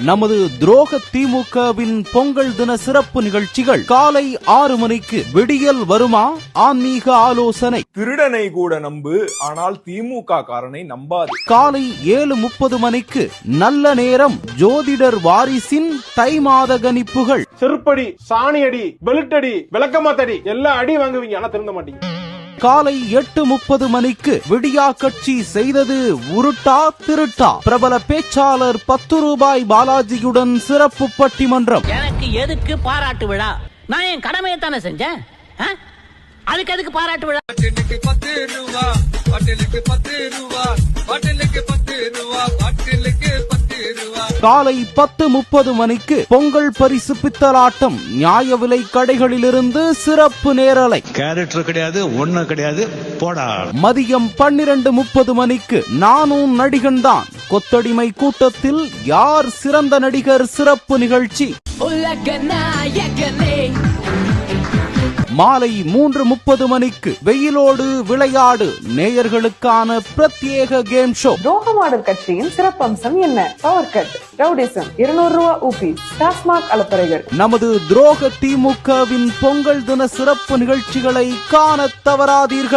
நமது துரோக திமுகவின் பொங்கல் தின சிறப்பு நிகழ்ச்சிகள் காலை 6 மணிக்கு. விடியல் வருமா ஆன்மீக ஆலோசனை. திருடனை கூட நம்பு, ஆனால் திமுக காரனை நம்பாது. காலை 7:30 மணிக்கு. நல்ல நேரம் ஜோதிடர் வாரிசின் தை மாத கணிப்புகள். செருப்படி, சாணியடி, பெல்ட்டடி, விளக்கமாத்தடி எல்லா அடி வாங்குவீங்க, ஆனா திருந்த மாட்டீங்க. காலை 8:30 மணிக்கு. விடியா கட்சி செய்தது உருட்டா திருட்டா. பிரபல பேச்சாளர் 10 ரூபாய் பாலாஜியுடன் சிறப்பு பட்டிமன்றம். எனக்கு எதுக்கு பாராட்டு விழா? நான் என் கடமையை தானே செஞ்சேன். அதுக்கு எதுக்கு பாராட்டு விழா? பாட்டிலுக்கு 10 ரூபா, பாட்டிலுக்கு 10 ரூபா, பாட்டிலுக்கு 10 ரூபா, பாட்டிலுக்கு 10 ரூபா. காலை 10:30 மணிக்கு. பொங்கல் பரிசு பித்தலாட்டம். நியாய விலை கடைகளிலிருந்து சிறப்பு நேரலை. கேரக்டர் கிடையாது, ஒண்ணு கிடையாது, போடா. மதியம் 12:30 மணிக்கு. நானும் நடிகன் தான். கொத்தடிமை கூட்டத்தில் யார் சிறந்த நடிகர் சிறப்பு நிகழ்ச்சி. மாலை 3:30 மணிக்கு. வெயிலோடு விளையாடு நேயர்களுக்கான பிரத்யேக கேம் ஷோ. துரோக மாடல் கட்சியின் சிறப்பம்சம் என்ன? பவர் கட், ரவுடிசம், 200 ரூபா ஊபி, டாஸ்மாக் அலப்பறைகள். நமது துரோக திமுகவின் பொங்கல் தின சிறப்பு நிகழ்ச்சிகளை காண தவறாதீர்கள்.